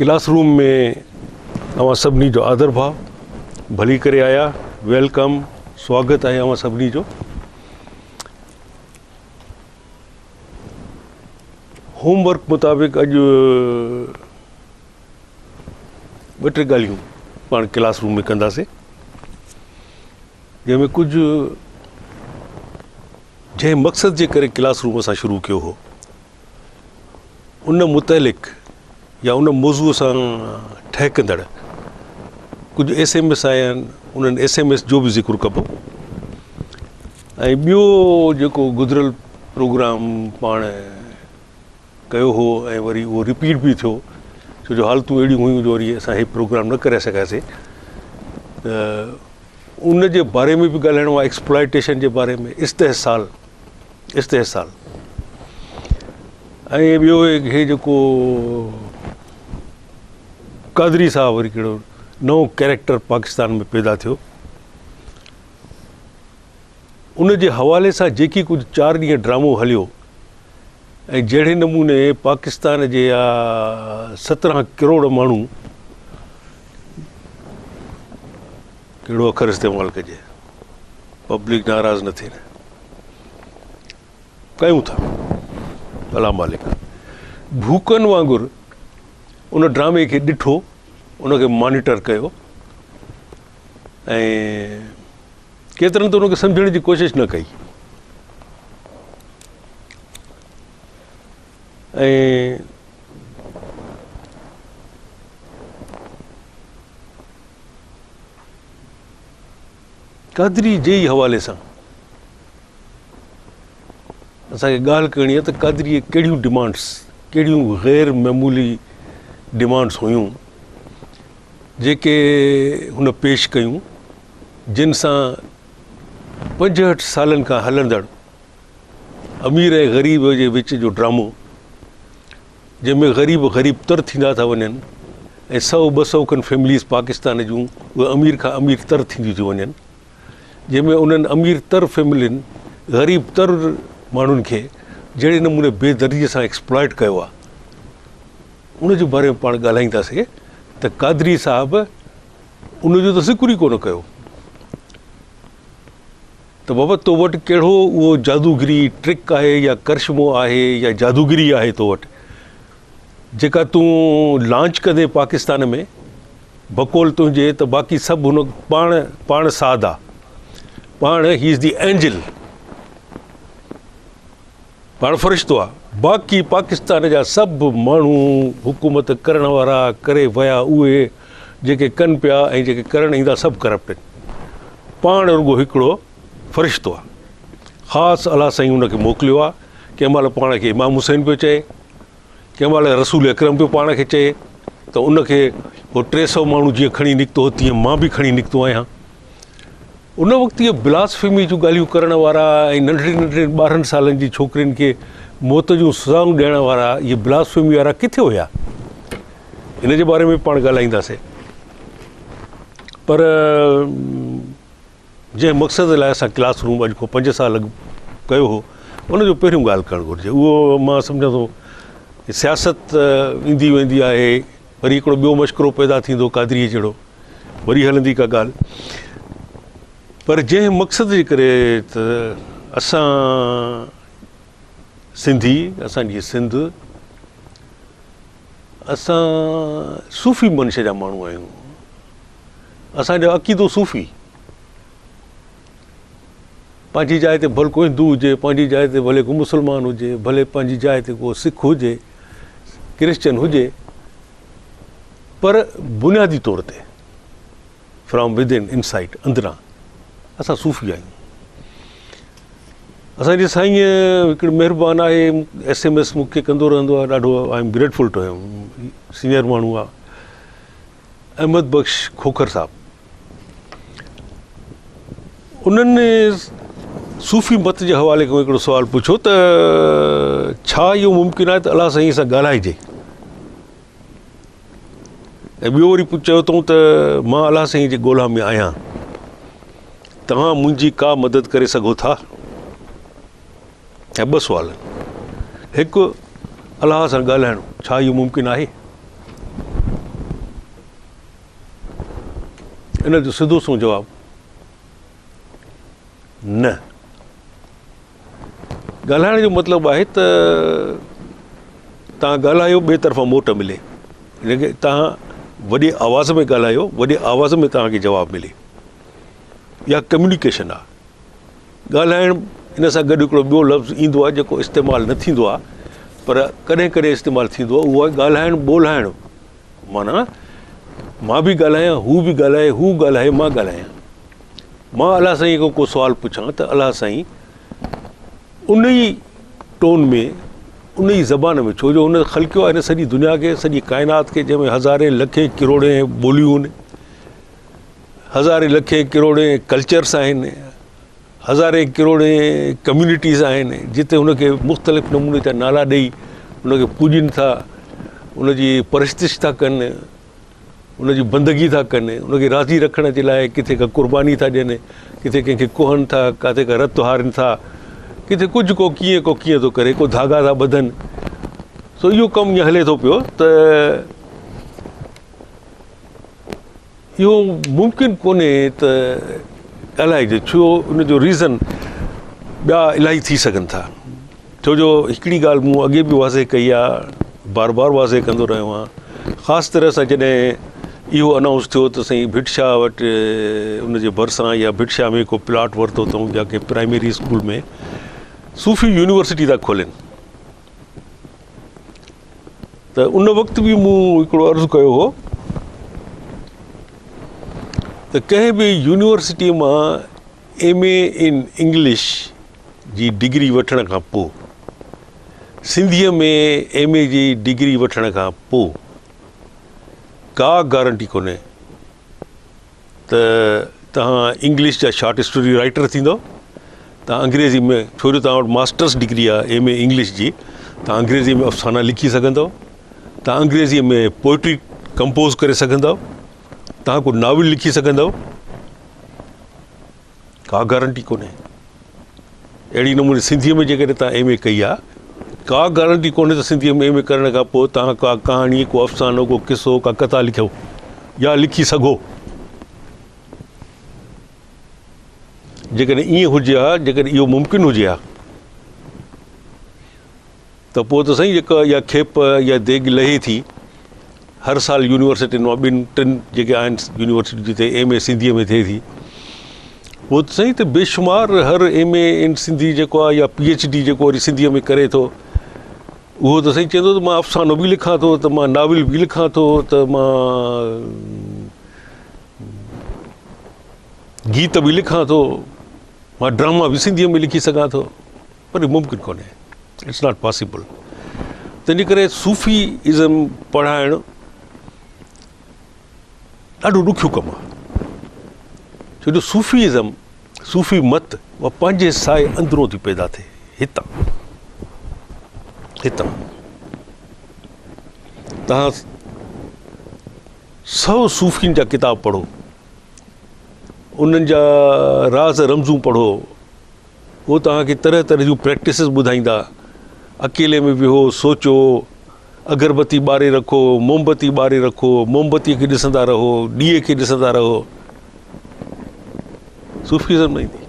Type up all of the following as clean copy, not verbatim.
Classroom में अवां सभिनी जो आदर भाव भली करे आया। वेलकम, स्वागत है अवां सभिनी जो। होमवर्क मुताबिक़ अॼु ॿ टे ॻाल्हियूं पाण क्लासरूम में कंदासीं, जंहिंमें कुझु जंहिं मक़सद जे करे क्लासरूम असां शुरू कयो हो उन मुतलिक़ या उन मौज़ूअ सां ठहकंदड़ कुझु SMS आया आहिनि, उन्हनि SMS जो बि ज़िक्र कबो। ऐं ॿियो जेको गुज़िरियल प्रोग्राम पाण कयो हो ऐं वरी उहो रिपीट बि थियो, छो जो हालतूं अहिड़ियूं हुयूं जो वरी असां इहे प्रोग्राम न करे सघियासीं, त उन जे बारे में बि ॻाल्हाइणो आहे, एक्सप्लॉइटेशन जे बारे में, इस्तेहसाल। ऐं ॿियो हे जेको कादरी साहब वरी कहिड़ो नओं कैरेक्टर पाकिस्तान में पैदा थियो, उन जे हवाले सां जेकी कुझु 4 ॾींहं ड्रामो हलियो ऐं जहिड़े नमूने पाकिस्तान जे 17 करोड़ माण्हू, कहिड़ो अखर इस्तेमालु कजे, पब्लिक नाराज़ न थिए, कयूं था अला मालिक। भूकनि वांगुरु उन ड्रामे खे ॾिठो, उनखे मॉनिटर कयो ऐं केतिरनि त उनखे सम्झण जी कोशिशि न कई। ऐं कादरी जे ई हवाले सां असांखे ॻाल्हि करणी आहे त कादरीअ कहिड़ियूं डिमांड्स, कहिड़ियूं ग़ैर मामूली डिमांड्स हुयूं जेके हुन पेश कयूं, जिन सां 65 सालनि खां हलंदड़ अमीर ऐं ग़रीब जे विच जो ड्रामो, जंहिंमें ग़रीब तर थींदा था वञनि ऐं 100-200 खनि फैमिलीज़ पाकिस्तान जूं उहे अमीर खां अमीर तर थींदियूं थी वञनि, जंहिंमें उन्हनि अमीर तर फैमिलियुनि ग़रीब तर माण्हुनि खे जहिड़े नमूने बेदर्जीअ सां एक्सप्लॉइट कयो आहे, उन जे बारे में पाण ॻाल्हाईंदासीं। त कादरी साहब उनजो त ज़िक्र ई कोन कयो त बाबा तो वटि कहिड़ो उहो जादूगिरी ट्रिक आहे या करिश्मो आहे या जादूगिरी आहे तो वटि, जेका तूं लॉन्च कंदे पाकिस्तान में बकौल तुंहिंजे, त बाक़ी सभु हुन पाण साद आहे, पाण ही इज़ द एंजल, पाण फ़रिश्तो आहे। बाक़ी पाकिस्तान जा सभु माण्हू हुकूमत करण वारा करे विया, उहे जेके कनि पिया ऐं जेके करणु ईंदा सभु करप्ट आहिनि, पाण रुॻो हिकिड़ो फ़रिश्तो आहे। ख़ासि अलाह साईं हुनखे मोकिलियो आहे। कंहिं महिल पाण खे इमाम हुसैन पियो चए, कंहिं महिल रसूल अकरम पियो पाण खे चए, त उनखे पोइ 300 माण्हू जीअं खणी निकितो, तीअं मां बि खणी निकितो आहियां। उन वक़्तु इहे ब्लास्फेमी जूं ॻाल्हियूं करण वारा ऐं नंढड़े 12 सालनि जी छोकिरियुनि खे मौत जूं सज़ाऊं ॾियण वारा इहे ब्लास्फेमी वारा किथे हुया, इन जे बारे में पाण ॻाल्हाईंदासीं। पर जंहिं मक़सद लाइ असां क्लासरूम अॼु खां 5 साल कयो हो, उनजो पहिरियों ॻाल्हि करणु घुरिजे। उहो मां सम्झां थो सियासत ईंदी वेंदी आहे, वरी हिकिड़ो ॿियो मश्किरो पैदा थींदो कादरीअ जहिड़ो, वरी हलंदी का ॻाल्हि। पर जंहिं मक़सद जे करे त असां सिंधी, असांजी सिंध, असां सूफ़ी मंश जा माण्हू आहियूं, असांजो अक़ीदो सूफ़ी। पंहिंजी जाइ ते भले को हिंदू हुजे, पंहिंजी जाइ ते भले को मुस्लमान हुजे, भले पंहिंजी जाइ ते को सिख हुजे, क्रिश्चन हुजे, पर बुनियादी तौर ते फ्रॉम विदिन इनसाइड, अंदरां असां सूफ़ी आहियूं। असांजे साईं हिकिड़ो महिरबानी आहे, SMS मूंखे कंदो रहंदो आहे, ॾाढो आई एम ग्रेटफुल टू हिम, सीनियर माण्हू आहे, अहमद बख्श खोखर साहब। उन्हनि सूफ़ी मत जे हवाले खां हिकिड़ो सुवालु पुछो त छा इहो मुमकिन आहे त अलाह साईं सां ॻाल्हाइजे, ऐं ॿियो वरी चयो अथऊं त मां अलाह साईं जे ॻोल्हा में आहियां, तव्हां मुंहिंजी का मदद करे सघो था। ऐं 2 सुवाल, हिकु अलाह सां ॻाल्हाइणो, छा इहो मुमकिन आहे? इन जो सिधो सो जवाबु न। ॻाल्हाइण जो मतिलबु आहे त तव्हां ॻाल्हायो, ॿिए तरफ़ां मोट मिले। हिनखे तव्हां वॾे आवाज़ में ॻाल्हायो, वॾे आवाज़ में तव्हांखे जवाबु मिले। इहा कम्युनिकेशन आहे। ॻाल्हाइण इन सां गॾु हिकिड़ो ॿियो लफ़्ज़ ईंदो आहे जेको इस्तेमालु न थींदो आहे, पर कॾहिं कॾहिं इस्तेमालु थींदो आहे, उहो आहे ॻाल्हाइणु ॿोल्हाइणु। माना मां बि ॻाल्हायां, हू बि ॻाल्हाए, हू ॻाल्हाए, मां ॻाल्हायां। मां अलाह साईं खां को सुवालु पुछां त अलाह साईं उन ई टोन में, उन ई ज़बान में, छो जो उन ख़लक़ियो आहे हिन सॼी दुनिया खे, सॼी काइनात खे, जंहिंमें हज़ारे लखे किरोड़े ॿोलियूं आहिनि, हज़ारे लखे किरोड़े कल्चर्स आहिनि, हज़ारे किरोड़े कम्यूनिटीज़ आहिनि, जिते हुनखे मुख़्तलिफ़ नमूने जा नाला ॾेई हुनखे पूॼनि था, उनजी परस्तिश था कनि, उनजी बंदगी था कनि, उनखे राज़ी रखण जे लाइ किथे का क़ुर्बानी था ॾियनि, किथे कंहिंखे कुहनि था, किथे का रत हारनि था, किथे कुझु को कीअं थो करे, को धागा था ॿधनि। सो इहो कमु ईअं हले थो पियो त इहो मुमकिन कोन्हे त ॻाल्हाइजे, छो उनजो रीज़न ॿिया इलाही थी सघनि था। छो जो हिकिड़ी ॻाल्हि मूं अॻे बि वाज़े कई आहे, बार बार वाज़े कंदो रहियो आहियां, ख़ासि तरह सां जॾहिं इहो अनाउंस थियो त साईं भिटशा वटि उनजे भरिसां या भिटशा में को प्लाट वरितो अथऊं या कंहिं प्राइमरी स्कूल में सूफ़ी यूनिवर्सिटी था खोलनि, त उन वक़्तु बि मूं हिकिड़ो अर्ज़ु कयो हो त कंहिं बि यूनिवर्सिटी मां MA in English ji degree वठण खां पोइ, सिंधीअ में MA जी डिग्री वठण खां पोइ का गारंटी कोन्हे त तव्हां इंग्लिश जा शॉर्ट स्टोरी राइटर थींदव, तव्हां अंग्रेज़ी में, छो जो तव्हां वटि मास्टर्स डिग्री आहे MA इंग्लिश जी, तव्हां अंग्रेज़ी में अफ़साना लिखी सघंदव, तव्हां अंग्रेज़ीअ में पोइट्री कंपोज़ करे सघंदव, तव्हां को नाविल लिखी सघंदव, का गारंटी कोन्हे। अहिड़ी नमूने सिंधीअ में जेकॾहिं तव्हां MA कई आहे, का गारंटी कोन्हे त सिंधीअ में MA करण खां पोइ तव्हां का कहाणी, को अफ़सानो, को किसो, का कथा लिखियो या लिखी सघो। जेकॾहिं ईअं हुजे हा, जेकॾहिं इहो मुमकिन हुजे हा, त पोइ त साईं जेका इहा खेप या देॻ लहे थी, हर साल यूनिवर्सिटियुनि मां 2-3 जेके आहिनि यूनिवर्सिटी जिते MA सिंधीअ में थिए थी, उहो त साईं त बेशुमार हर MA इन सिंधी जेको आहे या PhD जेको वरी सिंधीअ में करे थो, उहो त साईं चवंदो त मां अफ़सानो बि लिखां थो, त मां नाविल बि लिखां थो, त मां गीत बि लिखां थो, मां ड्रामा बि सिंधीअ में लिखी सघां थो, पर मुमकिन कोन्हे, इट्स नॉट पॉसिबल। तंहिंजे करे सूफ़ीइज़म पढ़ाइणु ॾाढो ॾुखियो कमु आहे, छो जो सूफ़ीइज़म, सूफ़ी मत उहा पंहिंजे साए अंदरों थी पैदा थिए, हितां तव्हां 100 सूफ़ियुनि जा किताब पढ़ो, उन्हनि जा राज़ रमज़ूं पढ़ो, उहो तव्हांखे तरह तरह जूं प्रैक्टिसिस ॿुधाईंदा। अकेले में विहो, सोचो, अगरबत्ती ॿारे रखो, मोमबत्ती ॿारे रखो, मोमबत्तीअ खे ॾिसंदा रहो, ॾीए खे ॾिसंदा रहो, सूफ़ीज़म न ईंदी।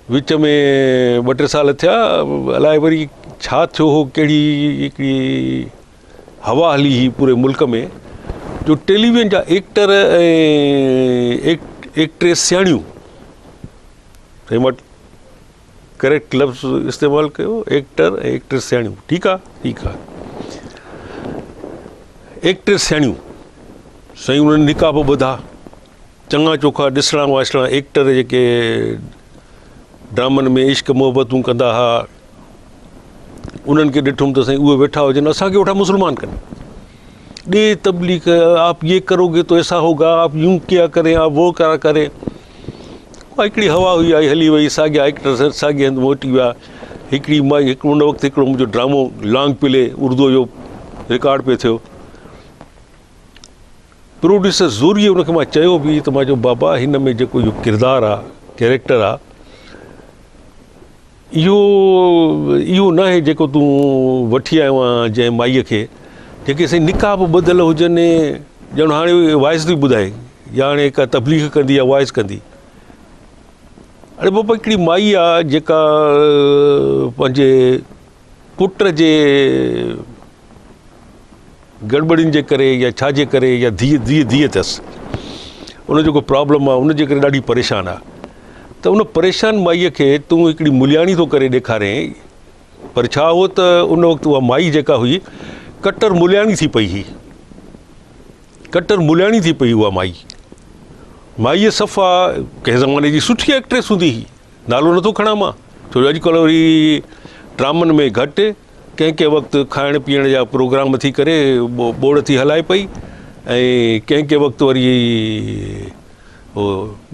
विच में 2-3 साल थिया, अलाए वरी छा थियो हो, कहिड़ी हिकिड़ी हवा हली हुई पूरे मुल्क में, जो टेलीविज़न जा एक्टर ऐं एक्ट्रेसियाणियूं, साईं मां करेक्ट लफ़्ज़ इस्तेमालु कयो, एक्टर ऐं एक्ट्रेसियाणियूं, ठीकु आहे, एक्ट्रेसियाणियूं साईं उन्हनि निकाब ॿधा, चङा चोखा ॾिसणा वासणा एक्टर जेके ड्रामनि में इश्क मोहबतूं कंदा हुआ, उन्हनि खे ॾिठुमि त साईं उहे वेठा हुजनि, असांखे वेठा मुस्लमान कनि, ॾे तबलीग, आप ये करोगे तो ऐसा होगा, आप यूं क्या करें, आप वो क्या करें। हिकिड़ी हवा हुई, आई हली वई, साॻिया एक्टर साॻिए हंधि मोटी विया। उन वक़्तु हिकिड़ो मुंहिंजो ड्रामो लॉन्ग प्ले उर्दू जो रिकॉर्ड पियो थियो, प्रोड्यूसर ज़ोरीअ उनखे मां चयो बि त मां चयो बाबा हिन में जेको इहो किरदारु आहे, कैरेक्टर आहे, इहो न आहे जेको तूं वठी आयो आहे जंहिं माईअ खे, जेके साईं निकाब ॿधल हुजनि, ॼण हाणे वॉइस थी ॿुधाए या हाणे का तबलीग कंदी या वॉइस कंदी। अड़े बाबा हिकिड़ी माई आहे जेका पंहिंजे पुट जे गड़बड़ियुनि जे करे या छा जे करे या धीअ अथसि, उन जो को प्रॉब्लम आहे, उन जे करे ॾाढी परेशान आहे। त उन परेशान माईअ खे तूं हिकिड़ी मुलियाणी थो करे ॾेखारें, पर छा हो त उन वक़्तु उहा माई जेका हुई कटर मुलियाणी थी पई हुई, कटर मुलियाणी थी पई उहा माईअ सफ़ा कंहिं ज़माने जी सुठी एक्ट्रेस हूंदी हुई, नालो नथो खणां मां, छो जो अॼुकल्ह वरी ड्रामनि में घटि, कंहिं वक़्तु खाइण पीअण जा प्रोग्राम थी करे बोड़ थी हलाए पई, ऐं कंहिं वक़्तु वरी हो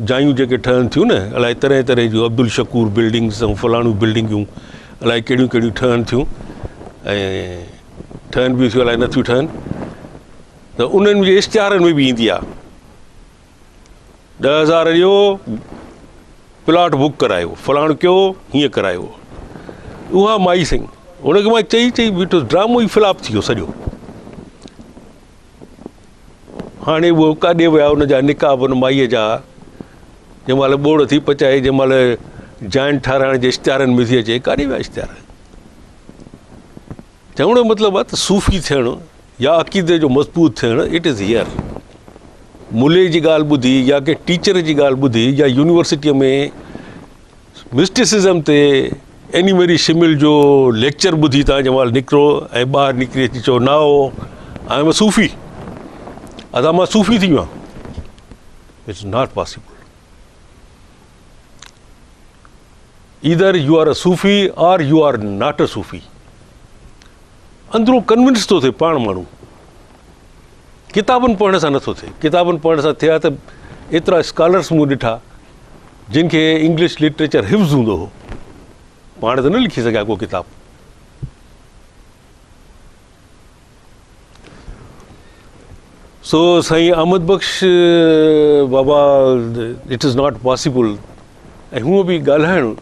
जायूं जेके ठहनि थियूं न, अलाए तरह तरह जूं अब्दुल शकूर बिल्डिंग्स ऐं फलाणियूं बिल्डिंगूं अलाए कहिड़ियूं कहिड़ियूं ठहनि थियूं, ऐं ठहनि बि थियूं अलाए नथियूं ठहनि, त उन्हनि जे इश्तिहारनि में बि ईंदी आहे 10,000 ॾियो प्लाट बुक करायो, फलाणो कयो, हीअं करायो। उहा माई सिंह, हुनखे मां चई बीठुसि, ड्रामो ई फ्लॉप थी वियो सॼो। हाणे उहो काॾे विया हुनजा निकाह हुन माईअ जा, जंहिं महिल ॿोड़ थी पचाए, जंहिं महिल जाइन ठाराइण जे इश्तिहारनि में थी अचे, काॾे विया इश्तिहार। चवण जो मतिलबु आहे त सूफ़ी थियणु या अक़ीदे जो मज़बूत थियणु इट इज़ हियर। मुले जी ॻाल्हि ॿुधी या कंहिं टीचर जी ॻाल्हि ॿुधी या यूनिवर्सिटीअ में मिस्टिसिज़म ते एनी मेरी शिमिल जो लेक्चर ॿुधी तव्हां जंहिं महिल निकिरो ऐं ॿाहिरि निकिरी अची चओ ना हो आई एम अ सूफ़ी, अदा मां सूफ़ी थी वियो आहियां, it's not possible. Either you are a Sufi or you are not a Sufi. अंदरूं कन्विंस थो थिए पाण माण्हू, किताबनि पढ़ण सां नथो थिए। किताबनि पढ़ण सां थिया त एतिरा स्कॉलर्स मूं ॾिठा जिन खे इंग्लिश लिटरेचर हिफ्ज़ हूंदो हो, पाण त न लिखी सघिया को किताब। सो साईं अहमद बख़्श बाबा इट इज़ नॉट पॉसिबल। ऐं हूअं बि ॻाल्हाइणु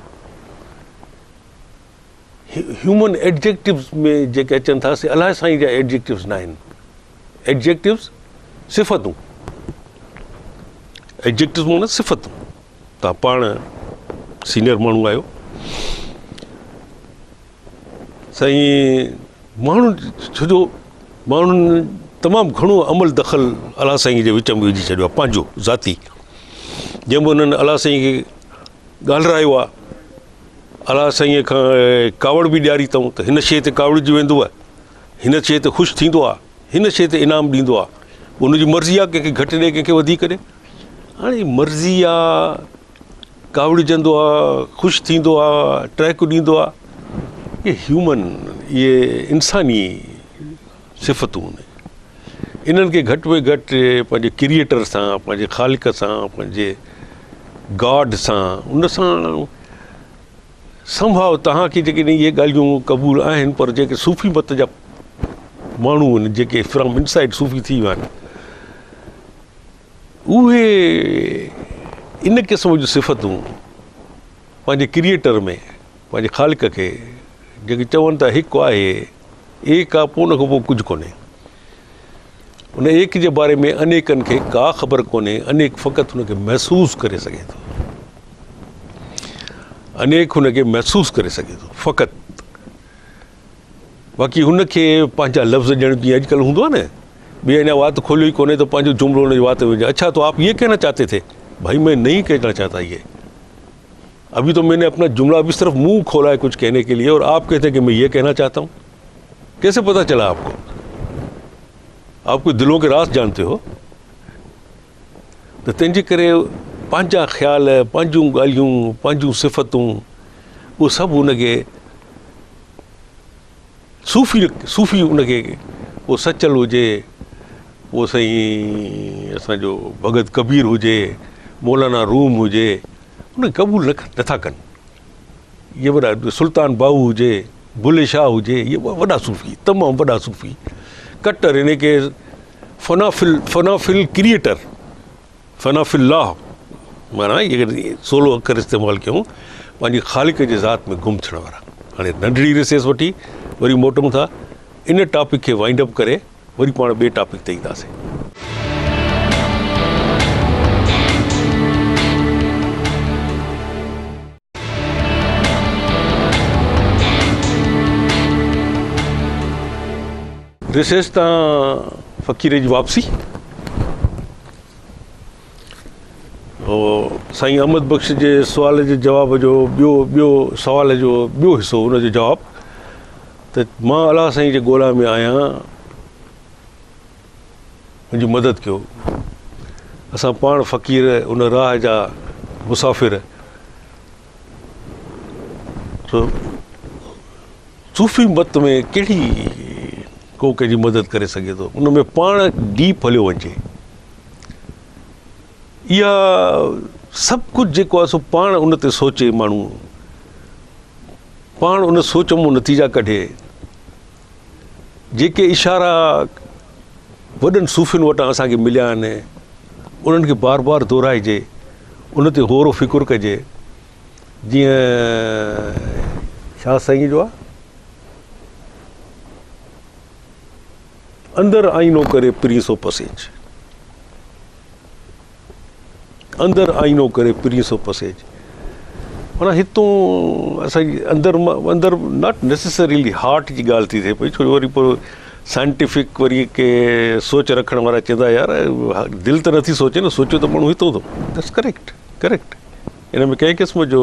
ह्यूमन एडजेक्टिव्स में जेके अचनि था से अलाए साईं जा एडजेक्टिव्स न आहिनि। एडजेक्टिव्स सिफ़तूं, एडजेक्टिव्स माना सिफ़तूं। तव्हां पाण सीनियर माण्हू आहियो साईं, माण्हू छो जो माण्हुनि तमामु घणो अमल दख़ल अलाह साईं जे विच में विझी छॾियो आहे, पंहिंजो ज़ाती। जंहिंमें उन्हनि अलाह साईं खे ॻाल्हायो आहे, अलाह साईं खां कावड़ बि ॾियारी अथऊं त हिन शइ ते कावड़िजी वेंदो आहे, हिन शइ ते ख़ुशि थींदो आहे, हिन शइ ते इनाम ॾींदो आहे। उनजी मर्ज़ी आहे कंहिंखे घटि ॾे कंहिंखे वधीक ॾे। हाणे मर्ज़ी आहे, कावड़िजंदो आहे, ख़ुशि थींदो आहे, ट्रैक ॾींदो आहे, इहे ह्यूमन, इहे इंसानी सिफ़तूं आहिनि। इन्हनि खे घटि में घटि पंहिंजे क्रिएटर सां, पंहिंजे ख़ालिक सां, पंहिंजे गॉड सां, उन सां संभाव। तव्हांखे जेके इहे ॻाल्हियूं क़बूल आहिनि, पर जेके सूफ़ी मत जा माण्हू आहिनि, जेके फ्रॉम इनसाइड सूफ़ी थी विया आहिनि, उहे इन क़िस्म जूं सिफ़तूं पंहिंजे क्रिएटर में, पंहिंजे ख़ालिक खे जेके चवनि था हिकु आहे, एक आहे, पोइ उन खां पोइ कुझु कोन्हे। उन एक जे बारे में अनेकनि खे का ख़बर कोन्हे, अनेक फ़क़ति हुनखे महसूसु करे सघे थो, अनेक हुनखे महसूसु करे सघे थो फ़क़ति। बाक़ी हुनखे पंहिंजा लफ़्ज़ ॾियण जीअं अॼुकल्ह हूंदो आहे न, ॿिए अञा वात खोलियो ई कोन्हे त पंहिंजो जुमिलो हुनजी वात में विझे। अच्छा तो आप ये कहना चाहते थे? भाई मैं नहीं कहना चाहता ये, अभी तो मैंने अपना जुमला अभी सिर्फ मुंह खोला है कुछ कहने के लिए, और आप कहते हैं कि मैं ये कहना चाहता हूँ। कैसे पता चला आपको? आप कोई दिलों के राज जानते हो। तो तंहिंजे करे पंहिंजा ख़्याल, पंहिंजूं ॻाल्हियूं, पंहिंजूं सिफ़तूं, उहो सभु उनखे सूफ़ी उनखे उहो सचल हुजे, उहो साईं असांजो भगत कबीर हुजे, मौलाना रूम हुजे, उन क़बूल नथा कनि। इहे वॾा सुल्तान बाहू हुजे, बुले शाह हुजे, इहे वॾा सूफ़ी, तमामु वॾा सूफ़ी कटर। इन खे फ़नाफ़िल क्रिएटर, फ़नाफ़िल लाह, माना इहे 16 अखर इस्तेमालु कयूं, पंहिंजी ख़ालिक जे ज़ात में गुम थियण वारा। हाणे नंढड़ी रिसेस वठी वरी मोटूं था, इन टॉपिक खे वाइंड अप करे वरी पाण ॿिए टॉपिक ते ईंदासीं। रिसेस तां फ़क़ीर जी वापसी साईं अहमद बख़्श जे सुवाल जे जवाब जो ॿियो सुवाल जो ॿियो हिसो उन जो जवाबु त मां अलाह साईं जे ॻोल्हा में आहियां, मुंहिंजी मदद कयो। असां पाण फ़क़ीर उन राह जा मुसाफ़िर। सूफ़ी मत में कहिड़ी को कंहिंजी मदद करे सघे थो, उन में पाण डीप हलियो वञे। इहा सभु कुझु जेको आहे सो पाण उन ते सोचे माण्हू, पाण उन सोच मां नतीजा कढे। जेके इशारा वॾनि सूफ़ियुनि वटां असांखे मिलिया आहिनि उन्हनि खे बार बार दोहराइजे, उन ते गौर फ़िकुर कजे। जीअं छा साईं जो आहे, अंदरि आईनो करे प्रीसो पसेज, अंदरि आईनो करे प्रीसो पसेज। माना हितां असांजी अंदरि नॉट नेसेसरीली हार्ट जी ॻाल्हि थी थिए पई, छो जो वरी पोइ साइंटिफिक वरी के सोच रखण वारा चवंदा यार दिलि त नथी सोचे न, सोचियो त माण्हू हितो थो। That's correct. इन में कंहिं क़िस्म जो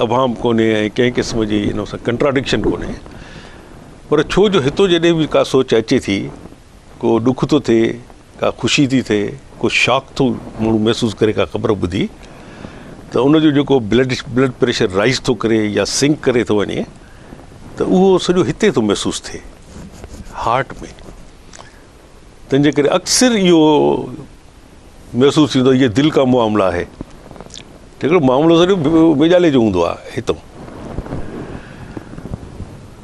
अभाम कोन्हे ऐं कंहिं क़िस्म जी इन सां कंट्राडिक्शन कोन्हे। पर छो जो हितो जॾहिं बि का सोच अचे थी, को ॾुख थो थिए, का ख़ुशी थी थिए, को शॉक थो माण्हू महसूसु करे, का ख़बर ॿुधी, त उनजो जेको ब्लड प्रेशर राइज़ थो करे या सिंक करे थो वञे, त उहो सॼो हिते थो महसूसु थिए, हार्ट में। तंहिंजे करे अक्सर इहो महसूसु थींदो इहो दिलि का मामला आहे। हिकिड़ो मामिलो सॼो वेझाले जो हूंदो आहे हितां।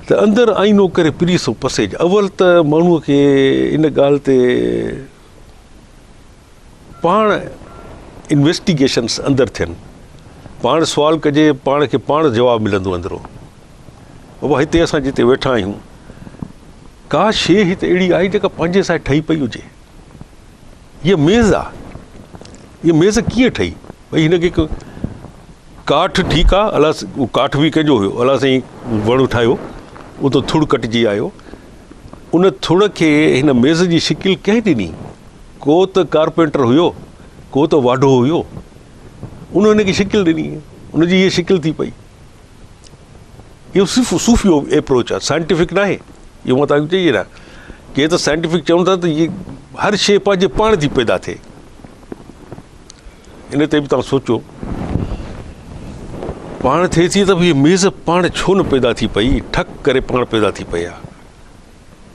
त अंदरि आईनो करे प्रीसो पसेज। अवल त माण्हूअ खे इन ॻाल्हि ते पाण इन्वेस्टिगेशन्स अंदरि थियनि, पाण सुवाल कजे, पाण खे पाण जवाबु मिलंदो अंदरो। बाबा हिते असां जिते वेठा आहियूं, का शइ हिते अहिड़ी आहे जेका पंहिंजे सां ठही पई हुजे। हीअ मेज़ आहे, हीअ मेज़ कीअं ठही? भई हिनखे काठ ठीकु आहे, अलाह उहो काठ बि कंहिंजो हुयो, अलाह साईं वणु ठाहियो, उहो त थुड़ कटिजी आयो। उन थुड़ खे हिन मेज़ जी शिकिल कंहिं ॾिनी? को त कारपेंटर हुयो, को त वाढो हुयो, उन हिनखे शिकिल ॾिनी, उनजी हीअ शिकिल थी पई। इहो सिर्फ़ु सूफ़ियो एप्रोच आहे, साइंटिफिक न आहे। इहो मां तव्हांखे चई रहियां, के त साइंटिफिक चवनि था त इहे हर शइ पंहिंजे पाण थी पैदा थिए। इन ते बि तव्हां सोचो, पाण थिए थी त भई मेज़ पाण छो न पैदा थी पई, ठक करे पाण पैदा थी पई आहे।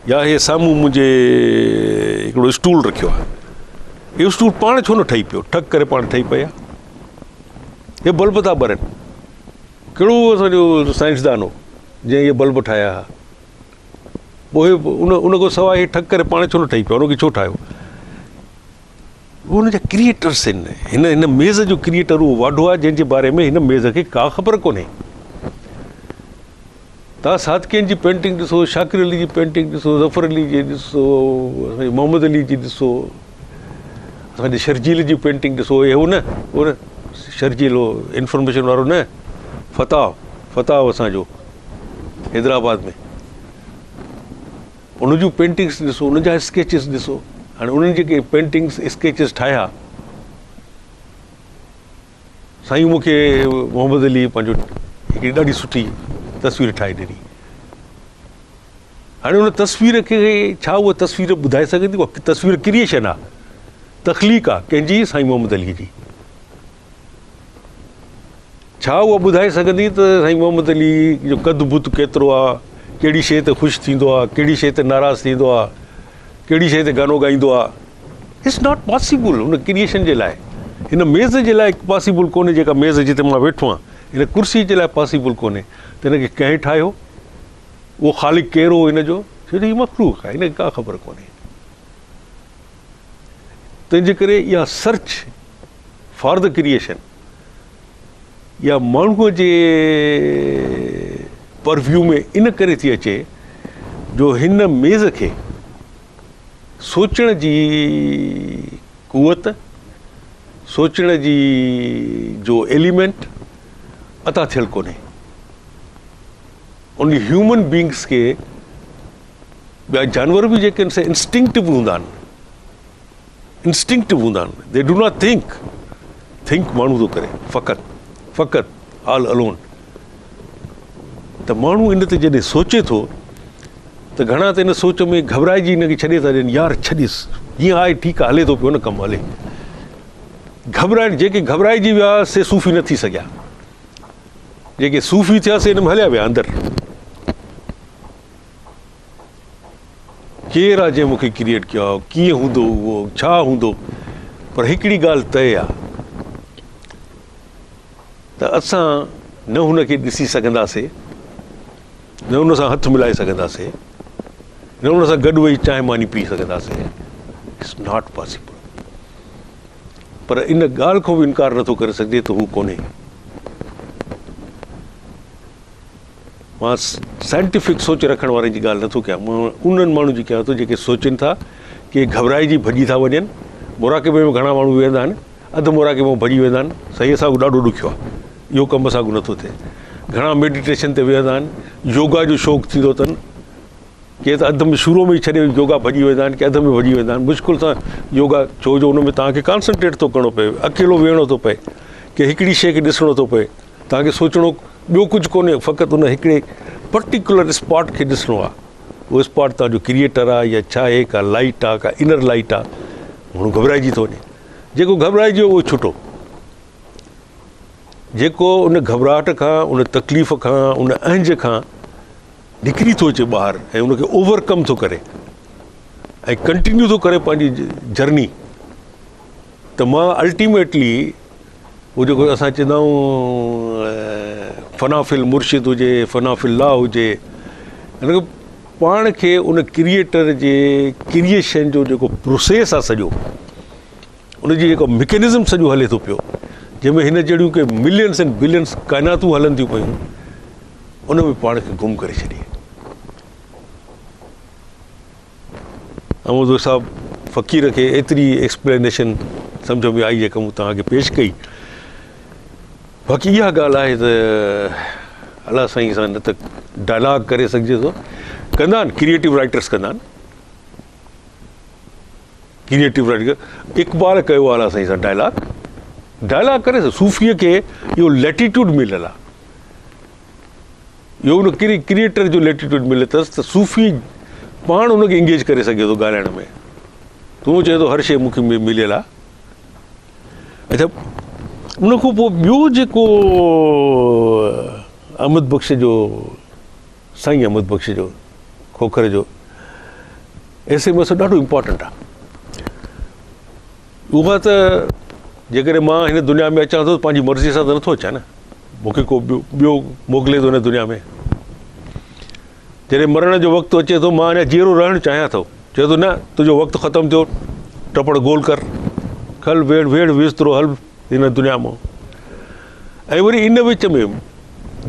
या इहे साम्हूं मुंहिंजे हिकिड़ो स्टूल रखियो आहे, इहो स्टूल पाण छो न ठही पियो, ठक करे पाण ठही पिया। हे बल्ब था ॿरनि, कहिड़ो असांजो साइंसदान हो जंहिं इहे बल्ब ठाहिया हुआ, पोइ उन खां सवाइ ठक करे पाण छो न ठही पियो, उनखे छो ठाहियो? उहो हुनजा क्रिएटर्स आहिनि। हिन मेज़ जो क्रिएटर उहो वाढो आहे जंहिंजे बारे में हिन मेज़ खे का ख़बर कोन्हे। तव्हां सादकियन जी पेंटिंग ॾिसो, शाकिर अली जी पेंटिंग ॾिसो, ज़फ़र अली जी ॾिसो, मोहम्मद अली जी ॾिसो, असांजे शर्जील जी पेंटिंग ॾिसो। इहो न उहो न शर्जील हो इंफॉर्मेशन वारो न, फताह असांजो हैदराबाद में, उन जूं पेंटिंग्स ॾिसो, उन जा स्केचिस ॾिसो। हाणे उन्हनि जेके पेंटिंग्स स्केचिस ठाहिया, साईं मूंखे मोहम्मद अली पंहिंजो हिकिड़ी ॾाढी सुठी तस्वीर ठाहे ॾिनी। हाणे उन तस्वीर खे छा उहा तस्वीर ॿुधाए सघंदी? उहा तस्वीर क्रिएशन आहे, तख़लीक़ आहे कंहिंजी, साईं मोहम्मद अली जी। छा उहा ॿुधाए सघंदी त साईं मोहम्मद अली जो कद बुत केतिरो आहे, कहिड़ी शइ ते ख़ुशि थींदो आहे, कहिड़ी शइ ते नाराज़ थींदो आहे, कहिड़ी शइ ते गानो ॻाईंदो आहे? It's not possible. उन क्रिएशन जे लाइ, हिन मेज़ जे लाइ पॉसिबल कोन्हे। जेका मेज़ जिते मां वेठो आहियां, हिन कुर्सी जे लाइ पॉसिबल कोन्हे। त हिनखे कंहिं ठाहियो, उहो ख़ालिक़ केरु हो हिन जो? छो जो हीअ मख़लूक़ आहे, हिनखे का ख़बर कोन्हे। तंहिंजे करे इहा सर्च फॉर द क्रिएशन या माण्हूअ जे परव्यू में इन करे थी अचे जो हिन मेज़ खे सोचण जी कुवत, सोचण जी जो एलिमेंट अता थियल कोन्हे। उन ह्यूमन बींग्स खे ॿिया जानवर बि जेके आहिनि से इंस्टिंक्टिव हूंदा आहिनि, इंस्टिंक्टिव हूंदा आहिनि, दे डू नॉट थिंक माण्हू थो करे फ़क़ति ऑल अलोन। त माण्हू इन ते जॾहिं सोचे थो त घणा त इन सोच में घबराइजी हिनखे छॾे था ॾियनि, यार छॾीस हीअं आहे, ठीकु आहे, हले थो पियो न कमु हले। जेके घबराइजी विया से सूफ़ी न थी सघिया, जेके सूफ़ी थिया से हिन में हलिया विया अंदरि। केरु आहे जंहिं मूंखे क्रिएट कयो आहे, कीअं हूंदो उहो, छा हूंदो, पर हिकिड़ी ॻाल्हि तय आहे त असां न हुनखे ॾिसी सघंदासीं, न हुन सां हथु मिलाए सघंदासीं, न हुन सां गॾु वेही चांहि मानी पी सघंदासीं। It's not possible. पर इन ॻाल्हि खां बि इनकार नथो करे सघिजे त हू कोन्हे। मां साइंटिफिक सोच रखण वारनि जी ॻाल्हि नथो कयां, मां उन्हनि माण्हुनि जी कयां थो जेके सोचनि था कि घबराइजी भॼी था वञनि। मुराक़बे में घणा माण्हू वेहंदा आहिनि, अधु मुराक़बे में भॼी वेंदा आहिनि, सही असांजो ॾाढो ॾुखियो आहे, इहो कमु असांखो नथो थिए। घणा मेडिटेशन ते वेहंदा आहिनि, योगा जो शौक़ु थींदो अथनि, के त अधु में शुरू में ई छॾे योगा भॼी वेंदा आहिनि, के अधु में भॼी वेंदा आहिनि मुश्किल सां योगा, छो जो हुन में तव्हांखे कॉन्संट्रेट थो करिणो पए, अकेलो वेहणो थो पए, की हिकिड़ी शइ खे ॾिसणो थो पए, तव्हांखे सोचणो ॿियो कुझु कोन्हे, फ़क़ति हुन हिकिड़े पर्टिकुलर स्पॉट खे ॾिसणो आहे। उहो स्पॉट तव्हांजो क्रिएटर आहे या छा आहे, का लाइट आहे, का इनर लाइट आहे। माण्हू घबराइजी थो वञे, जेको घबराइजी वियो उहो छुटो, जेको उन घबराहट खां, उन तकलीफ़ खां, उन अहंज खां निकिरी थो अचे ॿाहिरि ऐं उनखे ओवरकम थो करे ऐं कंटिन्यू थो करे पंहिंजी जर्नी, त मां अल्टीमेटली उहो जेको असां चवंदा आहियूं फ़नाफ़िल मुर्शिद हुजे, फ़नाफ़िल ला हुजे, हिनखे पाण खे उन क्रिएटर जे क्रिएशन जो जेको प्रोसेस आहे सॼो, उनजी जेको मैकेनिज़म सॼो हले थो पियो, जंहिंमें हिन जहिड़ियूं के मिलियंस एंड बिलियंस काइनातूं हलनि थियूं पियूं, उन में पाण खे गुम करे छॾिए। अहमद साहब फ़क़ीर खे एतिरी एक्सप्लेनेशन सम्झ में आई जेका मूं तव्हांखे पेश कई। बाक़ी इहा ॻाल्हि आहे त अलाह साईं सां न त डायलॉग करे सघिजे थो, कंदा आहिनि क्रिएटिव राइटर्स, कंदा आहिनि क्रिएटिव राइटर। इक़बाल कयो आहे अलाह साईं सां डायलॉग करे सघे। सूफ़ीअ खे इहो लैटिट्यूड मिलियल आहे, इहो उन क्रिएटर जो लैटिट्यूड मिले अथसि त सूफ़ी पाण उनखे इंगेज करे सघे थो ॻाल्हाइण में। तूं चए थो हर शइ मूंखे मिलियल आहे। अच्छा, उन खां पोइ ॿियो जेको अहमद बख़्श जो, साईं अहमद बख़्श जो खोखर जो SMS ॾाढो इम्पोर्टेंट आहे। उहा त जेकॾहिं मां हिन दुनिया में अचां थो त पंहिंजी मर्ज़ी सां त नथो अचां न, मूंखे को ॿियो मोकिले थो हिन दुनिया में। जॾहिं मरण जो वक़्तु अचे थो, मां अञा जीअरो रहणु चाहियां थो, चए थो न तुंहिंजो वक़्तु ख़तमु थियो, टपड़ गोल कर, खल वेड़ विस्तरो हल हिन दुनिया मां। ऐं वरी इन विच में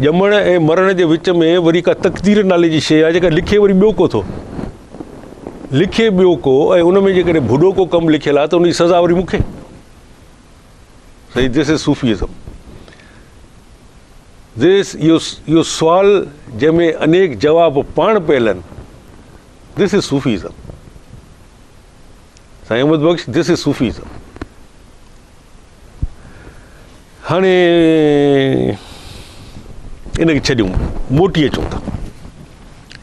ॼमण ऐं मरण जे विच में वरी का तक़दीर नाले जी शइ आहे जेका लिखे वरी ॿियो को थो, लिखे ॿियो को, ऐं उन में जेकॾहिं बुॾो को कमु लिखियलु आहे त उनजी सज़ा वरी मूंखे। सही, दिस इज़ सूफ़ीज़म। इहो सुवाल जंहिंमें अनेक जवाब पाण पियल आहिनि, दिस इज़ सूफ़ीज़म। साईं अहमद बख़्श, दिस इज़ सूफ़ीज़म। हाणे इनखे छॾियूं, मोटी अचूं था,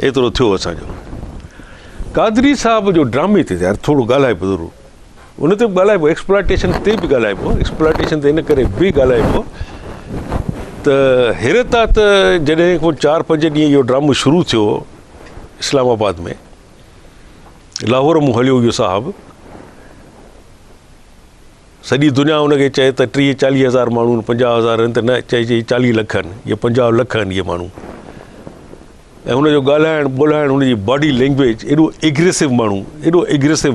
एतिरो थियो असांजो। कादरी साहब जो ड्रामे ते यार थोरो ॻाल्हाइबो ज़रूरु, उन ते बि ॻाल्हाइबो, एक्सप्लॉइटेशन ते बि ॻाल्हाइबो, एक्सप्लॉइटेशन ते इन करे बि ॻाल्हाइबो त हैरत आहे त जॾहिं को 4-5 ॾींहं इहो ड्रामो शुरू थियो इस्लामाबाद में, लाहौर मूं हलियो इहो साहबु, सॼी दुनिया उनखे चए त 30-40 हज़ार माण्हू, 50,000 आहिनि, त न चए 40 लख आहिनि, इहे 50 लख आहिनि इहे माण्हू। ऐं हुनजो ॻाल्हाइणु ॿोलाइणु, हुनजी बॉडी लैंग्वेज, एॾो एग्रेसिव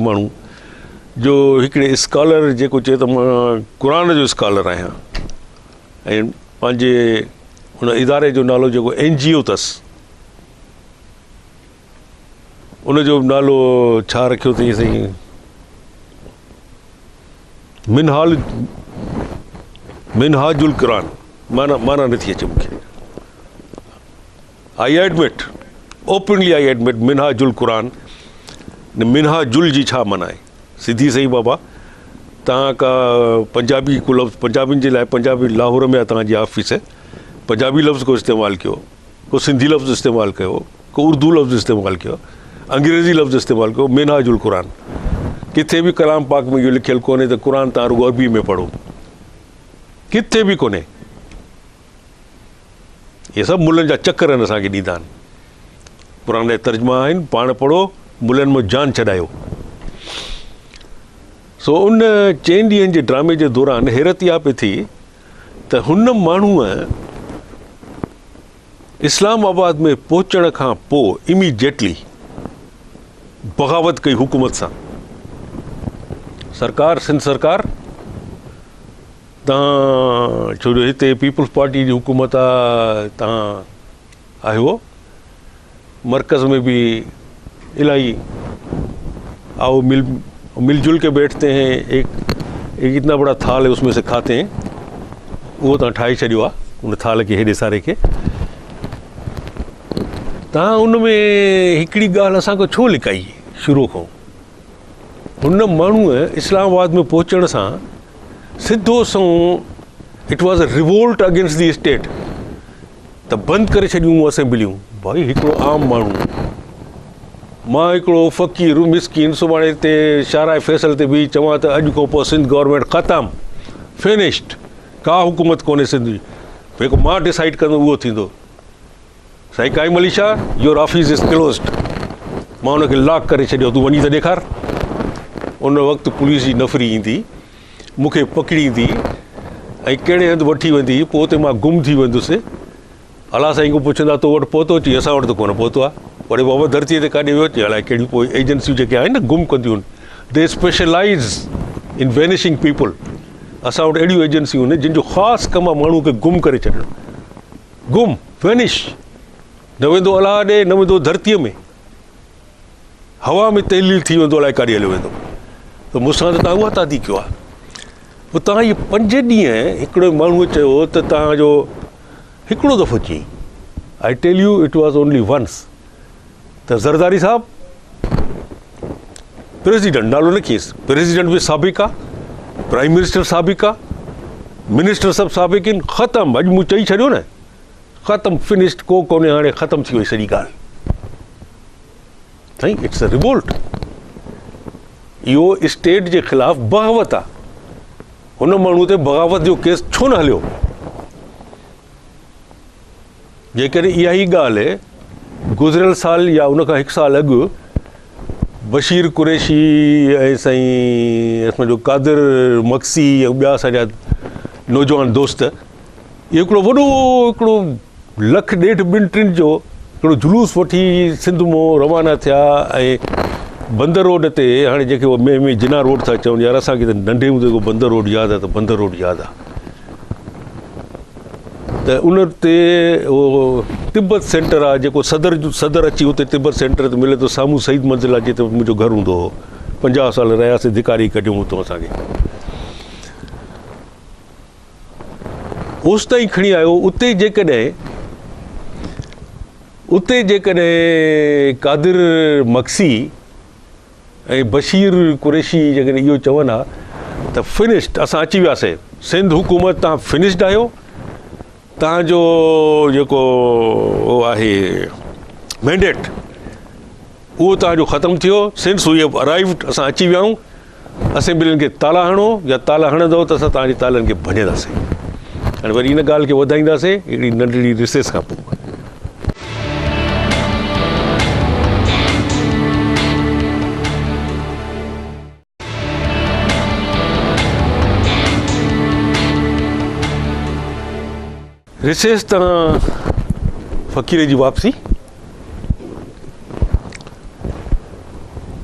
माण्हू जो हिकिड़े स्कॉलर जेको चए त मां क़ुर जो स्कॉलर आहियां, ऐं पंहिंजे हुन इदारे जो नालो जेको NGO अथसि, उनजो नालो छा रखियो अथई साईं, मिनहाजुल क़ुरान, माना नथी अचे मूंखे। I admit, openly I admit, Minhajul Quran न मिनहाजुल जी छा माना आहे? सिधी सही बाबा, तव्हां का पंजाबी को लफ़्ज़ पंजाबियुनि जे लाइ, पंजाबी लाहौर में आहे तव्हांजी ऑफिस, पंजाबी लफ़्ज़ को इस्तेमालु कयो, को सिंधी लफ़्ज़ इस्तेमालु कयो, को उर्दू लफ़्ज़ इस्तेमालु कयो, अंग्रेज़ी लफ़्ज़ इस्तेमालु कयो, मिनहाजुल क़ुरान। किथे बि कलाम पाक में इहो लिखियलु कोन्हे त क़ुरान तव्हां रुॻो अरबी में पढ़ो, किथे बि कोन्हे। इहे सभु मुलनि जा चकर आहिनि, असांखे ॾींदा आहिनि। क़ुरान जा तर्जुमा आहिनि, पाण पढ़ो, मुलनि में जान छॾायो। सो उन 4 ॾींहंनि जे ड्रामे जे दौरान हैरत इहा पई थी त हुन माण्हूअ इस्लामाबाद में पहुचण खां पोइ इमीडिएटली बग़ावत कई हुकूमत सां। सरकार, सिंध सरकार, तव्हां छो जो हिते पीपल्स पार्टी जी हुकूमत आहे, तव्हां आहियो, मरकज़ में भी इलाही आओ मिलजुल के बैठते हैं, एक इतना बड़ा थाल है उसमें से खाते हैं, उहो तव्हां ठाहे छॾियो आहे उन थाल खे, हेॾे सारे खे। तव्हां उन में हिकिड़ी ॻाल्हि असांखे छो लिकाई शुरू खां? हुन माण्हूअ इस्लामाबाद में पहुचण सां सिधो so it was a revolt against the state, त बंदि करे छॾियूं असेंबलियूं। भाई हिकिड़ो आम माण्हू, मां हिकिड़ो फ़क़ीर मिसकिन, सुभाणे हिते शाहराए फैसल ते बि चवां त अॼु खां पोइ सिंध गवर्नमेंट ख़तमु, फिनिश्ड, का हुकूमत कोन्हे सिंध जी, जेको मां डिसाइड कंदुमि उहो थींदो। Sain Qaim Ali Shah, your office is closed, मां हुनखे लॉक करे छॾियो, तूं वञी त ॾेखार। उन वक़्तु पुलिस जी नफ़री ईंदी, मूंखे पकिड़ींदी ऐं कहिड़े हंधि वठी वेंदी, पोइ उते मां गुम थी वेंदुसि। अला साईं को पुछंदा तो वटि पहुतो अची? असां वटि त कोन पहुतो आहे। वरी बाबा धरतीअ ते काॾे वियो अचे? अलाए कहिड़ियूं पोइ एजेंसियूं जेके आहिनि न गुम कंदियूं आहिनि, दे स्पेशलाइज़ इन वेनिशिंग पीपल। असां वटि अहिड़ियूं एजेंसियूं आहिनि जिन जो ख़ासि कमु आहे माण्हू खे गुम करे छॾणु, गुम, वेनिश, न वेंदो अलाह ॾे, न वेंदो धरतीअ में, हवा में तहलील थी वेंदो, अलाए काॾे हलियो वेंदो। त मूंसां त तव्हां उहा तादी कयो आहे। पोइ तव्हां इहे 5 ॾींहं हिकिड़े माण्हूअ चयो त तव्हांजो हिकिड़ो दफ़ो चई, I tell you it was only once, त ज़रदारी साहब प्रेसिडेंट, नालो न खींसि, प्रेसिडेंट बि साबिक़ आहे, प्राइम मिनिस्टर साबिक़ आहे, मिनिस्टर सभु साबिक़ आहिनि, ख़तमु। अॼु मूं चई छॾियो न, ख़तमु, फिनिश्ड, को कोन्हे, हाणे ख़तमु थी वई सॼी ॻाल्हि। साईं, इट्स अ रिवोल्ट। इहो स्टेट जे ख़िलाफ़ु बग़ावत आहे। हुन माण्हू ते बग़ावत जो केस छो न हलियो? जेकॾहिं इहा ई ॻाल्हि गुज़िरियल साल या उनखां 1 साल अॻु बशीर कुरैशी ऐं साईं असांजो कादिर मक्सी ऐं ॿिया असांजा नौजवान दोस्त, इहो हिकिड़ो वॾो हिकिड़ो 1.5-2 जो हिकिड़ो जुलूस वठी सिंध मां रवाना थिया ऐं बंदर रोड ते, हाणे जेके उहो में जिना रोड था चवनि, यार असांखे त नंढे हूंदे को बंदर रोड यादि आहे, त बंदर रोड यादि आहे। त उन ते उहो तिब्बत सेंटर आहे, जेको सदर अची उते तिब्बत सेंटर ते मिले थो, साम्हूं शहीद मंज़िल आहे, जिते मुंहिंजो घरु हूंदो हो। 50 साल रहियासीं, धिकारी कढियूं हुतां असांखे। ओसि ताईं खणी आयो। उते जेकॾहिं कादिर मक्सी ऐं बशीर कुरैशी जेकॾहिं इहो चवनि हा त फिनिश्ड, असां अची वियासीं, सिंध हुकूमत तव्हां फिनिश्ड आहियो, तव्हांजो जेको उहो आहे मैंडेट उहो तव्हांजो ख़तमु थियो, सिंस वी हैव अराइव्ड, असां अची विया आहियूं, असेंबलियुनि खे ताला हणो, या ताला हणंदव त असां तव्हांजे तालनि खे भञंदासीं। हाणे वरी इन ॻाल्हि खे वधाईंदासीं हिकिड़ी नंढड़ी रिसेस खां पोइ। रिसेस तां फ़क़ीर जी वापसी,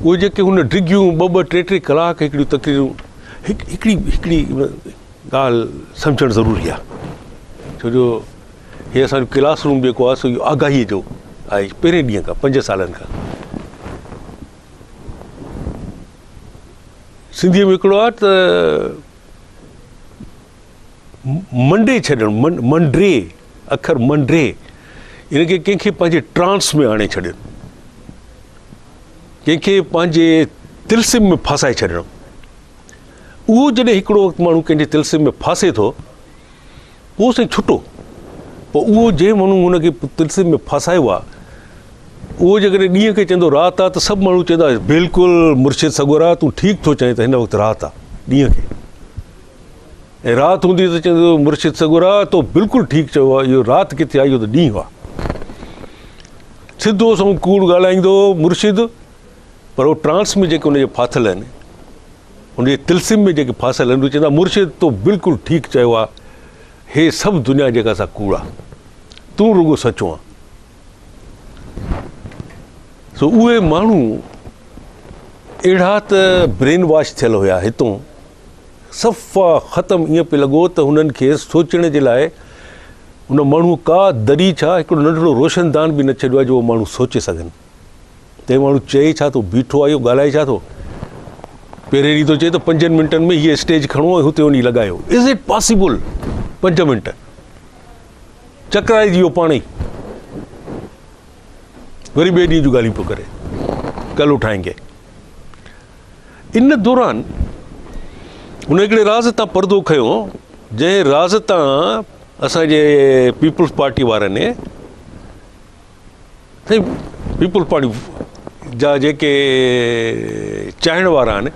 उहे जेके हुन डिगियूं 2-2, 3-3 कलाक हिकिड़ियूं तकरीरूं, हिकिड़ी ॻाल्हि सम्झणु ज़रूरी आहे, छो जो हीअ असांजो क्लासरूम जेको आहे सो इहो आगाहीअ जो आहे पहिरें ॾींहं खां, 5 सालनि खां। सिंधीअ में हिकिड़ो आहे त मंडे छॾणु, मंडरे, अखर मंडरे, इनखे कंहिंखे पंहिंजे ट्रांस में आणे छॾनि, कंहिंखे पंहिंजे तिल्सिम में फासाए छॾिणो। उहो जॾहिं हिकिड़ो वक़्तु माण्हू कंहिंजे तिल्सिम में फासे थो पोइ साईं छुटो, पोइ उहो जंहिं माण्हू हुनखे तिल्सिम में फासायो आहे उहो जेकॾहिं ॾींहं खे चवंदो राति आहे त सभु माण्हू चवंदा बिल्कुलु मुर्शिद सगोर आहे, तूं ठीकु थो चएं त हिन वक़्तु राति आहे ॾींहं खे, ऐं राति हूंदी त चवंदो मुर्शिद सगोर आहे तो बिल्कुलु ठीकु चयो आहे, इहो राति किथे आहे, इहो त ॾींहुं आहे। सिधो सो कूड़ ॻाल्हाईंदो मुर्शिद, पर उहो ट्रांस में जेके हुनजे फाथल आहिनि, हुनजे तिल्सिम में जेके फासल आहिनि, उहे चवंदा मुर्शिद तो बिल्कुलु ठीकु चयो आहे, हे सभु दुनिया जेका असां कूड़ आहे, तूं रुॻो सचो आहे। सो उहे माण्हू अहिड़ा त ब्रेन वॉश थियल हुया हितां सफ़ा ख़तमु, ईअं पियो लॻो त हुननि खे सोचण जे लाइ हुन माण्हू का दरी छा हिकिड़ो नंढिड़ो रोशनदान बि न छॾियो आहे जो माण्हू सोचे सघनि। ते माण्हू चए छा थो, बीठो आहे इहो ॻाल्हाए छा थो, पहिरें ॾींहुं थो चए त 5 मिंटनि में हीअ स्टेज खणो ऐं हुते वञी लॻायो, इज़ इट पॉसिबल? 5 मिंट चकराइजी वियो पाण ई, वरी ॿिए ॾींहं जूं ॻाल्हियूं पियो करे, कल उठाएंगे। इन दौरान हुन हिकिड़े राज़ तां परदो खयो, जंहिं राज़ तां असांजे पीपल्स पार्टी वारनि पीपल्स पार्टी जा जेके चाहण वारा आहिनि,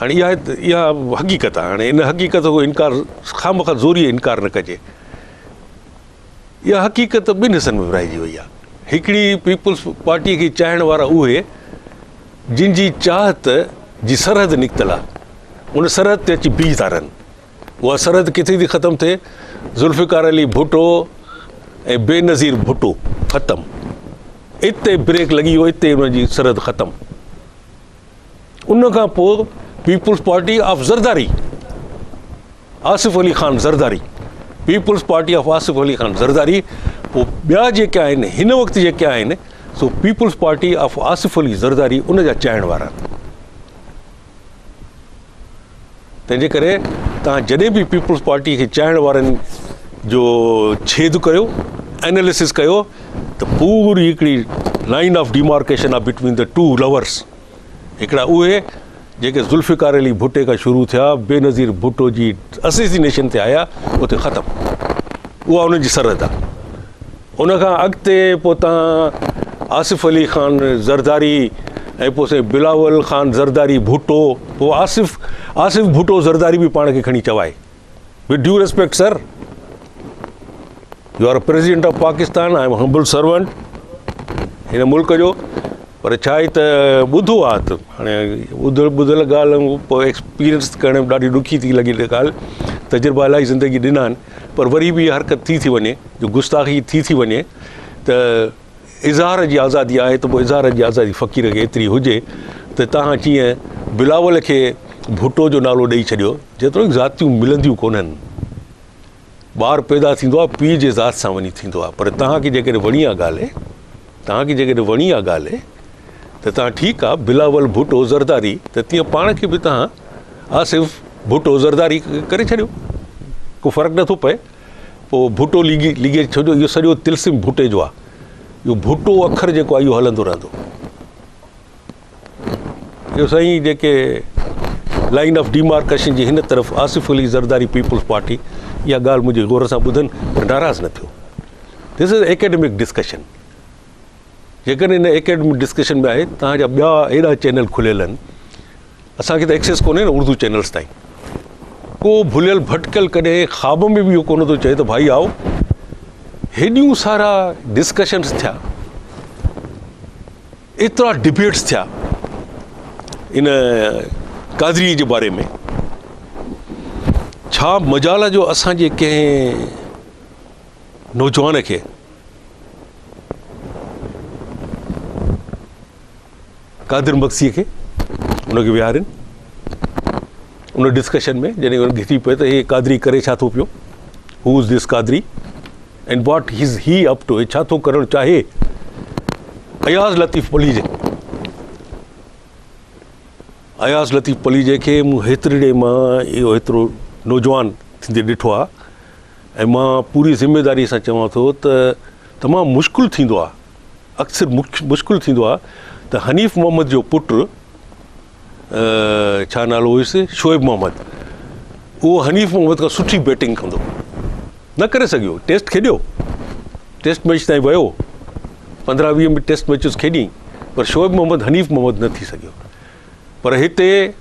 हाणे इहा हक़ीक़त आहे, हाणे इन हक़ीक़त को इनकार खामखा ज़ोरी इनकार न कजे, इहा हक़ीक़त ॿिनि हिसनि में विराइजी वई आहे। हिकिड़ी पीपल्स पार्टीअ खे चाहण वारा उहे जिन जी चाहत जी सरहद निकितल आहे, उन सरहद ते अची बीह था रहनि। उहा सरहद किथे थी ख़तमु थिए? ज़ुल्फ़िकार अली भुट्टो ऐं बेनज़ीर भुट्टो ख़तमु, इते ब्रेक लॻी वियो, इते हुनजी सरहद ख़तमु। उन खां पोइ पीपल्स पार्टी ऑफ ज़रदारी, आसिफ़ अली ख़ान ज़रदारी, पीपल्स पार्टी ऑफ आसिफ़ अली ख़ान ज़रदारी, पोइ ॿिया जेके आहिनि हिन वक़्तु जेके आहिनि सो पीपल्स पार्टी ऑफ आसिफ़ अली ज़रदारी, उन जा चाहण वारा। तंहिंजे करे तव्हां जॾहिं बि पीपल्स पार्टी खे चाहण वारनि जो छेद कयो, एनालिसिस कयो, त पूरी हिकिड़ी लाइन ऑफ डिमार्केशन आहे बिटवीन द टू लवर्स। हिकिड़ा उहे जेके ज़ुल्फ़िकार अली भुट्टे खां शुरू थिया, बेनज़ीर भुट्टो जी असेसिनेशन ते आया, उते ख़तमु, उहा उन्हनि जी सरहद आहे। उनखां अॻिते पोइ तव्हां आसिफ़ अली ख़ान ज़रदारी ऐं पोइ साईं बिलावल ख़ान ज़रदारी भुट्टो, पोइ आसिफ़ भुट्टो ज़रदारी बि पाण खे खणी चवाए, with due respect sir, you are president of Pakistan, I am humble servant हिन मुल्क जो, पर छा आहे त ॿुधो आहे त हाणे ॿुधल ॻाल्हि पोइ एक्सपीरियंस करण में ॾाढी ॾुखी थी लॻी ॻाल्हि, तजुर्बा इलाही ज़िंदगी ॾिना आहिनि, पर वरी बि इहा हरकत थी वञे जो गुस्ताखी थी वञे त इज़हार जी आज़ादी आहे, त पोइ इज़हार जी आज़ादी फ़क़ीर खे एतिरी हुजे त तव्हां जीअं बिलावल खे भुट्टो जो नालो ॾेई छॾियो, जेतिरो ज़ातियूं मिलंदियूं कोन्हनि, ॿारु पैदा थींदो आहे पीउ जे ज़ात सां वञी थींदो आहे, पर तव्हांखे जेकॾहिं वणी आहे ॻाल्हि, तव्हांखे जेकॾहिं वणी आहे ॻाल्हि त तव्हां ठीकु आहे बिलावल भुट्टो ज़रदारी, त तीअं पाण खे बि तव्हां आसिफ़ भुट्टो ज़रदारी करे छॾियो, को फ़र्क़ु नथो पए। पोइ भुट्टो लिगे छो जो इहो सॼो तिल्सिम भुट्टे जो आहे, इहो भुट्टो अखर जेको आहे इहो हलंदो रहंदो। इहो साईं जेके लाइन ऑफ डिमार्केशन जी हिन तरफ़ आसिफ़ अली ज़रदारी पीपल्स पार्टी, इहा ॻाल्हि मुंहिंजे गौर सां ॿुधनि पर नाराज़ न थियो। This is academic discussion. जेकॾहिं हिन एकेडमिक डिस्कशन में आहे, तव्हांजा ॿिया एॾा चैनल खुलियल आहिनि, असांखे त एक्सेस कोन्हे न उर्दू चैनल्स ताईं, को भुलियल भटकल कॾहिं ख़्वाब में बि इहो कोन थो चए त भाई आओ, हेॾियूं सारा डिस्कशन्स थिया, एतिरा डिबेट्स थिया इन कादरी जे बारे में, छा मजाल जो असांजे कंहिं नौजवान खे कादिर मक्सीअ खे उनखे विहारनि उन डिस्कशन में, जॾहिं उनखे थी पए त हे कादरी करे छा थो पियो, who is this Qadri and what is ही अप टू, छा थो करणु चाहे। अयाज़ लतीफ़ पलीजे, अयाज़ लतीफ़ पलीजे खे मूं हेतिरे मां इहो एतिरो नौजवान थींदे ॾिठो आहे, ऐं मां पूरी ज़िमेदारी सां चवां थो त तमामु मुश्किल थींदो आहे, अक्सर मुश्किल थींदो आहे त हनीफ़ मोहम्मद जो पुटु छा नालो हुयुसि शोएब मोहम्मद, उहो हनीफ़ मोहम्मद खां सुठी बैटिंग कंदो, न करे सघियो। टेस्ट खेॾियो, टेस्ट मैच ताईं वियो, 15-20 टेस्ट मैचिस खेॾी, पर शोएब मोहम्मद हनीफ़ मोहम्मद न थी सघियो। पर हिते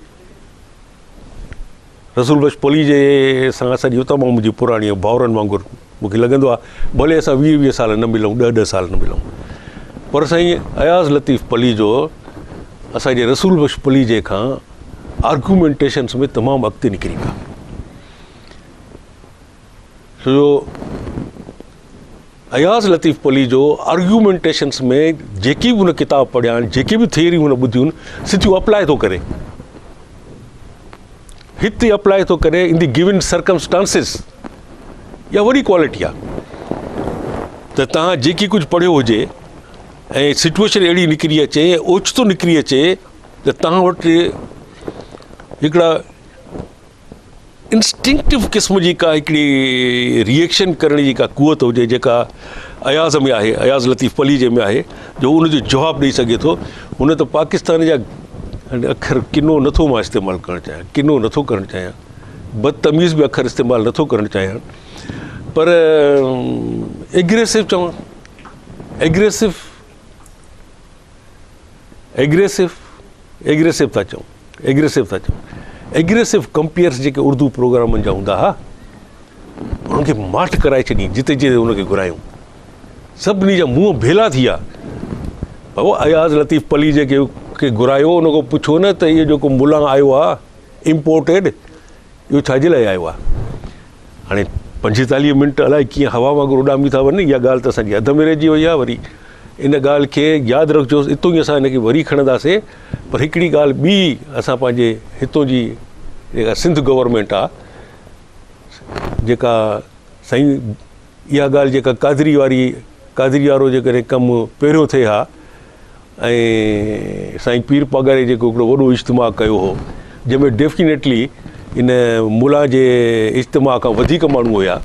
रसूल बख्श पली जे सां असांजी तमामु मुंहिंजी पुराणी भाउरनि वांगुरु मूंखे लॻंदो आहे भले असां 20-20 साल न मिलूं, 10-10 साल न मिलूं, पर साईं अयाज़ लतीफ़ पली जो असांजे रसूल बख्श पली जे खां आर्गुमेंटेशन्स में तमामु अॻिते निकिरी पिया। छो जो अयाज़ लतीफ़ पली जो आर्गुमेंटेशन्स में जेकी बि हुन किताब पढ़िया आहिनि, जेकी बि थियरी हुन ॿुधियूं आहिनि, सिधियूं अप्लाई थो करे, हिते अप्लाई थो करे इन दी गिवन सर्कमस्टांसिस। इहा वॾी क्वालिटी आहे त तव्हां जेकी कुझु पढ़ियो हुजे ऐं सिचुएशन अहिड़ी निकिरी अचे, ओचितो निकिरी अचे त तव्हां वटि हिकिड़ा इंस्टिंक्टिव क़िस्म जी का हिकिड़ी रिएक्शन करण जी का कुवत हुजे, जेका अयाज़ में आहे, अयाज़ लतीफ़ पली जे में आहे, जो उनजो जवाबु ॾेई सघे थो। हुन त पाकिस्तान जा अखर किनो नथो मां इस्तेमालु करणु चाहियां, किनो नथो करणु चाहियां, बदतमीज़ बि अखर इस्तेमालु नथो करणु चाहियां, पर एग्रेसिव चवां, एग्रेसिव था चऊं। एग्रेसिव कंपेयर्स जेके उर्दू प्रोग्रामनि जा हूंदा हुआ, उन्हनि खे माठ कराए छॾी, जिते जिते उनखे घुरायूं, सभिनी जा मुंहं भेला थी विया। बाबा अयाज़ लतीफ़ पली जेके घुरायो, उन खां पुछो न त इहो जेको मुला आयो आहे इम्पोर्टेड, इहो छाजे लाइ आयो आहे। हाणे 45 मिंट अलाए कीअं हवा वांगुरु उॾामी था वञनि, इहा ॻाल्हि त असांजी हद में रहिजी वई आहे। वरी इन ॻाल्हि खे यादि रखिजोसि, हितों ई असां हिनखे वरी खणंदासीं। पर हिकिड़ी ॻाल्हि ॿी असां पंहिंजे हितों जी जेका सिंध गवर्नमेंट आहे, जेका साईं इहा ॻाल्हि जेका कादरी वारो जेकॾहिं कमु पहिरियों थिए हा, ऐं साईं पीर पगारे जेको हिकिड़ो वॾो इज्तिमा कयो हो, जंहिंमें डेफिनेटली इन मुला जे इज्तिमा खां वधीक माण्हू हुया,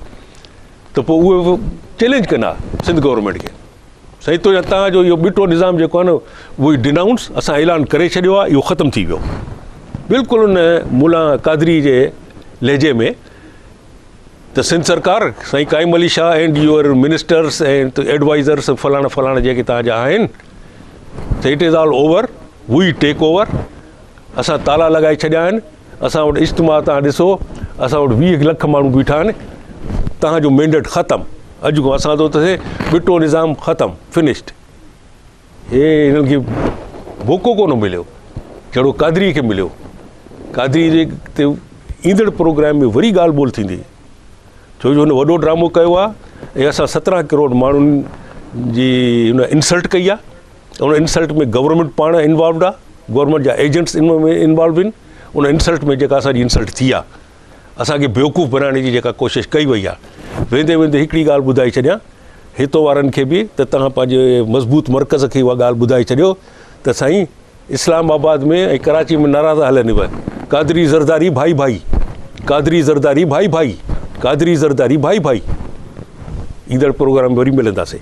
त पोइ उहे चैलेंज कंदा सिंध गवर्नमेंट खे, साईं तो तव्हांजो इहो ॿिटो निज़ाम जेको आहे न, उहो डिनाउंस असां ऐलान करे छॾियो आहे, इहो ख़तमु थी वियो बिल्कुलु उन मुला कादरी जे लहजे में। त सिंध सरकार, Sain Qaim Ali Shah and your ministers and advisers फलाणा जेके तव्हांजा आहिनि, त it is all over, we take over. असां ताला लॻाए छॾिया आहिनि, असां वटि इज्तिमा तव्हां ॾिसो, असां वटि 20 लख माण्हू बीठा आहिनि, तव्हांजो मैंडेट ख़तमु, अॼु खां असां थो थिए ॿिटो निज़ाम ख़तमु, फिनिश्ड। हे हिननि खे मौक़ो कोन मिलियो जहिड़ो कादरी खे मिलियो। कादरी जे ते ईंदड़ प्रोग्राम में वरी ॻाल्हि ॿोल थींदी, छो जो हुन वॾो ड्रामो कयो आहे, ऐं असां 17 करोड़ माण्हुनि जी हुन इंसल्ट कई आहे। उन इंसल्ट में गवर्नमेंट पाण इन्वॉल्वड आहे, गवर्नमेंट जा एजेंट्स इन में इन्वॉल्व आहिनि। उन इंसल्ट में जेका असांजी इंसल्ट थी आहे, असांखे बेवकूफ़ बनाइण जी जेका कोशिशि कई वई आहे, वेंदे वेंदे हिकिड़ी ॻाल्हि ॿुधाए छॾियां हितो वारनि खे बि, त तव्हां पंहिंजे मज़बूत मर्कज़ खे उहा ॻाल्हि ॿुधाए छॾियो त साईं इस्लामाबाद में ऐं कराची में नारा था हलनि, कादरी ज़रदारी भाई भाई, कादरी ज़रदारी भाई भाई, कादरी ज़रदारी भाई भाई। ईंदड़ प्रोग्राम में वरी मिलंदासीं।